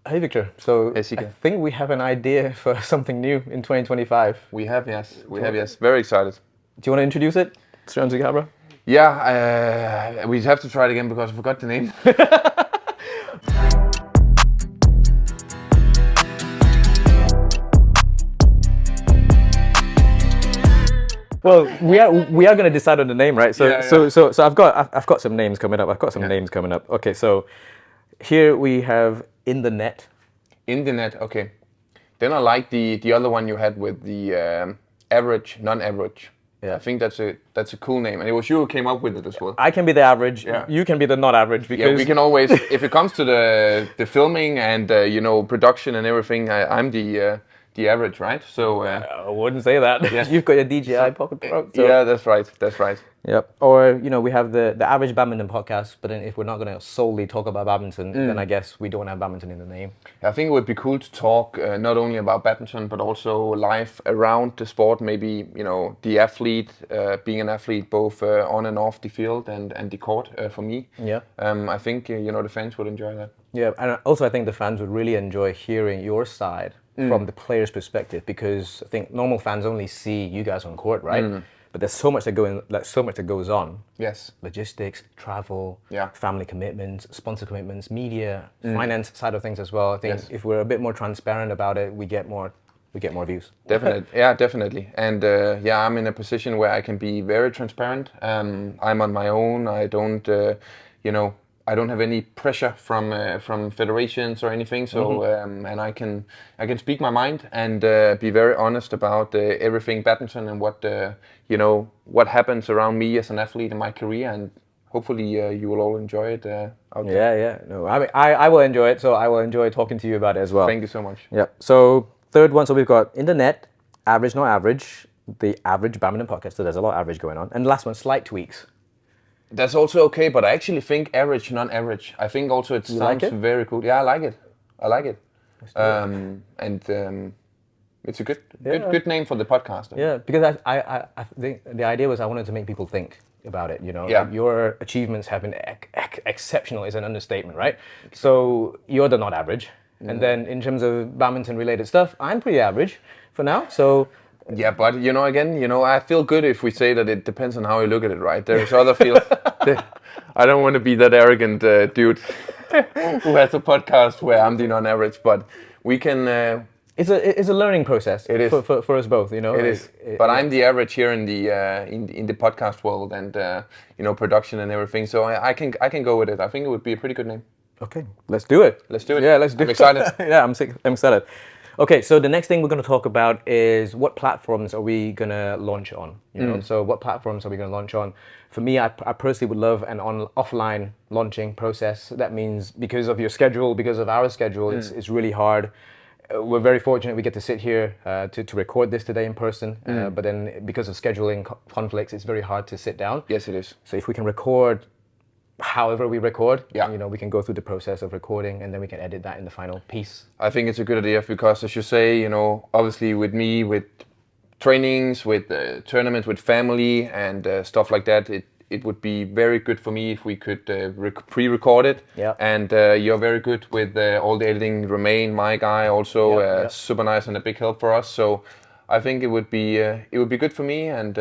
Hey Victor, so Hey, I Sika. think we have an idea for something new in 2025. We have, yes. We have, yes. Very excited. Do you want to introduce it? Straight on to the camera. Yeah, we have to try it again because I forgot the name. Well, we are going to decide on the name, right? So Yeah, so I've got some names coming up. I've got some Yeah. names coming up. Okay, so here we have In the Net. In the net, okay. Then I like the other one you had with the average, non-average. Yeah. I think that's a cool name, and it was you who came up with it as well. I can be the average. Yeah. You can be the not average because Yeah, we can always, if it comes to the filming and production and everything, I'm the average, right? So I wouldn't say that. Yeah. You've got your DJI Pocket Pro. So. yeah, that's right. That's right. Yep. Or, we have the average badminton podcast, but then if we're not going to solely talk about badminton, then I guess we don't have badminton in the name. I think it would be cool to talk not only about badminton, but also life around the sport. Maybe, the athlete, being an athlete both on and off the field and the court for me. Yeah. I think, the fans would enjoy that. Yeah, and also I think the fans would really enjoy hearing your side from the player's perspective, because I think normal fans only see you guys on court, right? But there's so much that goes on. Yes. Logistics, travel, Yeah. family commitments, sponsor commitments, media, finance side of things as well. I think Yes. if we're a bit more transparent about it, we get more views. Definitely, yeah, definitely. And I'm in a position where I can be very transparent. I'm on my own. I don't, I don't have any pressure from federations or anything. So and I can speak my mind and be very honest about everything badminton and what happens around me as an athlete in my career. And hopefully you will all enjoy it out there. Yeah. No, I mean, I will enjoy it, so I will enjoy talking to you about it as well. Thank you so much. Yeah. So third one, so we've got In the Net, average, not average, the average badminton podcast. So there's a lot of average going on. And the last one, slight tweaks. That's also okay, but I actually think average, non-average. I think also it like sounds it? very cool. Yeah, I like it. It's a good name for the podcast. Yeah, because I think the idea was I wanted to make people think about it. Yeah. Like your achievements have been exceptional is an understatement, right? So you're the not average, and then in terms of badminton related stuff, I'm pretty average for now. So. Yeah, but again, I feel good if we say that it depends on how you look at it, right? There's other fields. I don't want to be that arrogant dude who has a podcast where I'm the non-average, but we can. It's a learning process. It is. for us both, It is. But I'm the average here in the podcast world and production and everything. So I can go with it. I think it would be a pretty good name. Okay, let's do it. Let's do it. Yeah, let's do it. I'm excited. Yeah, I'm excited. Okay, so the next thing we're going to talk about is what platforms are we going to launch on? So what platforms are we going to launch on? For me, I personally would love an offline launching process. That means because of your schedule, because of our schedule, it's really hard. We're very fortunate we get to sit here to record this today in person, but then because of scheduling conflicts, it's very hard to sit down. Yes, it is. So if we can record however we record, Yeah. we can go through the process of recording and then we can edit that in the final piece. I think it's a good idea because, as you say, obviously with me, with trainings, with tournaments, with family and stuff like that, it would be very good for me if we could pre-record it. Yeah. And you're very good with all the editing. Romain, my guy, also Yeah. super nice and a big help for us. So I think it would be good for me. And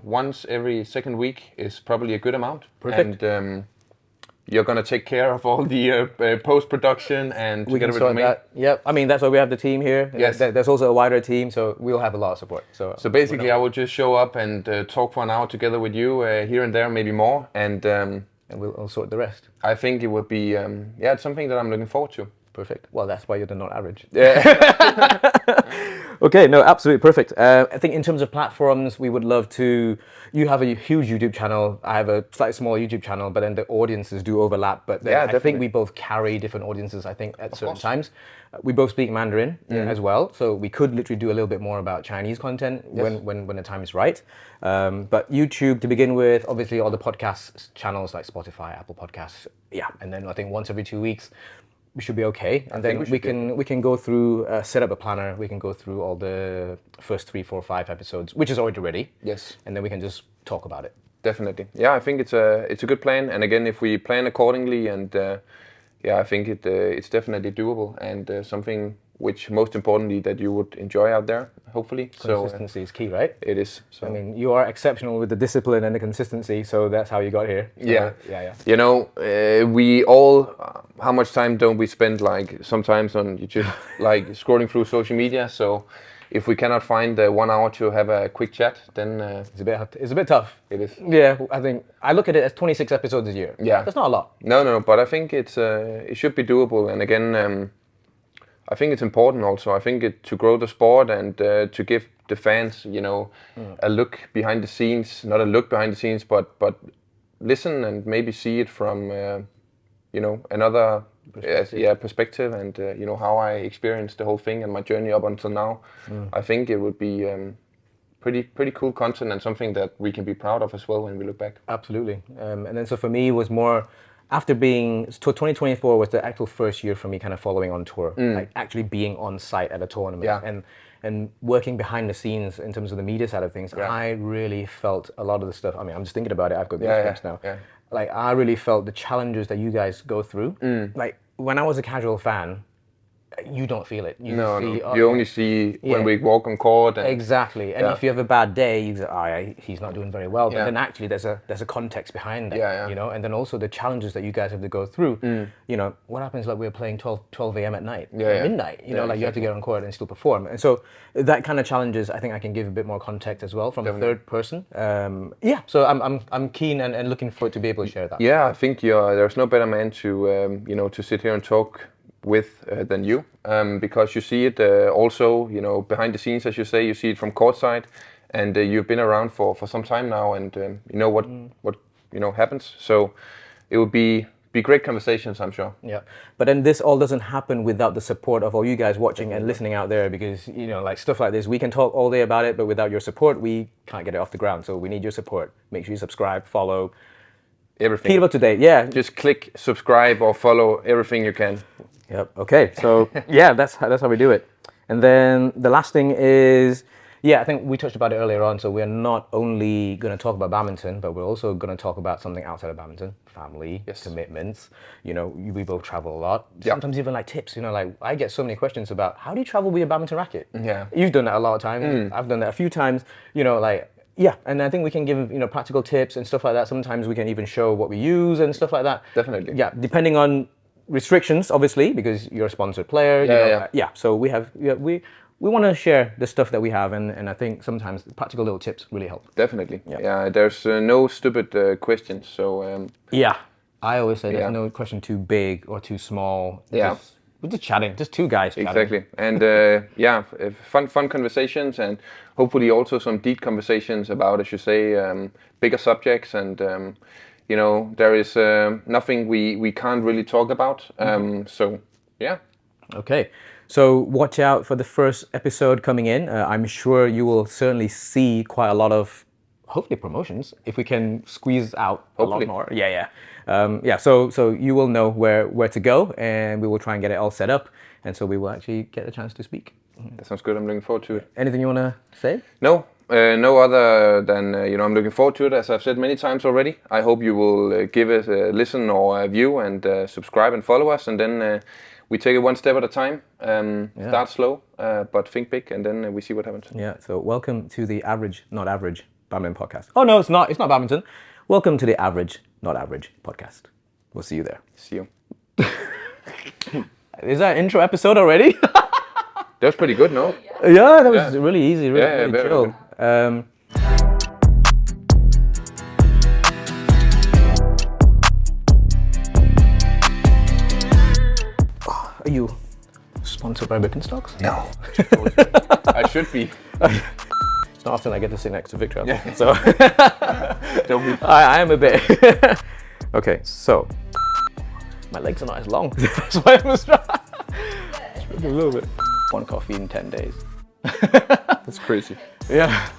once every second week is probably a good amount. Perfect. And you're gonna take care of all the post-production and We can together with sort Romain. that. Yeah, I mean that's why we have the team here. Yes. There's also a wider team, so we'll have a lot of support. So basically, I will just show up and talk for an hour together with you here and there, maybe more, and we'll sort the rest. I think it would be it's something that I'm looking forward to. Perfect. Well, that's why you're the not average. Yeah. Okay, no, absolutely perfect. I think in terms of platforms, we would love to. You have a huge YouTube channel. I have a slightly smaller YouTube channel, but then the audiences do overlap. But then Yeah, I think definitely. we both carry different audiences. I think at certain course. times, we both speak Mandarin as well, so we could literally do a little bit more about Chinese content when the time is right. But YouTube to begin with, obviously all the podcast channels like Spotify, Apple Podcasts, yeah, and then I think once every 2 weeks. We should be okay, and then we can go through set up a planner. We can go through all the first 3, 4, 5 episodes, which is already ready. Yes. And then we can just talk about it. Definitely. Yeah, I think it's a good plan. And again, if we plan accordingly and I think it's definitely doable and something which most importantly that you would enjoy out there, hopefully. Consistency is key, right? It is. So I mean, you are exceptional with the discipline and the consistency, so that's how you got here. So, yeah. yeah. You know, we all, how much time don't we spend like sometimes on just like scrolling through social media? So if we cannot find 1 hour to have a quick chat, then it's a bit tough. It is. Yeah, I think I look at it as 26 episodes a year. Yeah, that's not a lot. No, but I think it should be doable. And again, I think it's important also. I think to grow the sport and to give the fans, you know, a look behind the scenes, not a look behind the scenes, but listen and maybe see it from, you know, another perspective and, you know, how I experienced the whole thing and my journey up until now. I think it would be pretty cool content and something that we can be proud of as well when we look back. Absolutely. And then so for me, it was more, after being, 2024 was the actual first year for me kind of following on tour, like actually being on site at a tournament and working behind the scenes in terms of the media side of things. I really felt a lot of the stuff. I mean, I'm just thinking about it. I've got goosebumps now. Yeah. Like, I really felt the challenges that you guys go through. Like, when I was a casual fan, you don't feel it. You you only see when we walk on court. And exactly. And if you have a bad day, you say, he's not doing very well. But then actually there's a context behind that, you know? And then also the challenges that you guys have to go through. You know, what happens like we're playing 12 a.m. at night, midnight, you know, like you have to get on court and still perform. And so that kind of challenges, I think I can give a bit more context as well from a third person. So I'm keen and looking forward to be able to share that. Yeah, I think there's no better man to, you know, to sit here and talk with than you, because you see it also, you know, behind the scenes, as you say, you see it from courtside, and you've been around for some time now, and you know what you know happens. So it would be great conversations, I'm sure. Yeah, but then this all doesn't happen without the support of all you guys watching and listening out there, because you know, like stuff like this, we can talk all day about it, but without your support, we can't get it off the ground. So we need your support. Make sure you subscribe, follow. Everything. Keep up to date, yeah. Just click subscribe or follow everything you can. Yep. Okay. So yeah, that's how we do it. And then the last thing is, I think we touched about it earlier on. So we're not only going to talk about badminton, but we're also going to talk about something outside of badminton: family, commitments. You know, we both travel a lot. Sometimes even like tips. You know, like I get so many questions about how do you travel with your badminton racket? Yeah. You've done that a lot of times. I've done that a few times. You know, like. Yeah, and I think we can give, you know, practical tips and stuff like that. Sometimes we can even show what we use and stuff like that. Definitely. Yeah, depending on restrictions, obviously, because you're a sponsored player. So we have, we want to share the stuff that we have, and I think sometimes practical little tips really help. Definitely. Yeah. There's no stupid questions. So. I always say there's no question too big or too small. Yeah. We're just chatting, just two guys chatting. Exactly, and fun conversations, and hopefully also some deep conversations about, as you say, bigger subjects, and you know, there is nothing we can't really talk about. So yeah. Okay, so watch out for the first episode coming in. I'm sure you will certainly see quite a lot of, hopefully, promotions if we can squeeze out a lot more. So you will know where to go, and we will try and get it all set up, and so we will actually get a chance to speak. That sounds good. I'm looking forward to it. Anything you want to say? No other than you know, I'm looking forward to it, as I've said many times already. I hope you will give it a listen or a view and subscribe and follow us, and then we take it one step at a time. Start slow, but think big, and then we see what happens. Yeah. So welcome to the Average Not Average Badminton Podcast. Oh no, it's not. It's not badminton. Welcome to the Average Not Average Podcast. We'll see you there. See you. Is that intro episode already? That was pretty good, no? Yeah, that was really easy, really very chill. Are you sponsored by Birkenstocks? No. I should be. It's not often I get to sit next to Viktor. Yeah. So Don't be. I am a bit. Okay, so my legs are not as long. That's why I'm struggling a little bit. One coffee in 10 days. That's crazy. Yeah.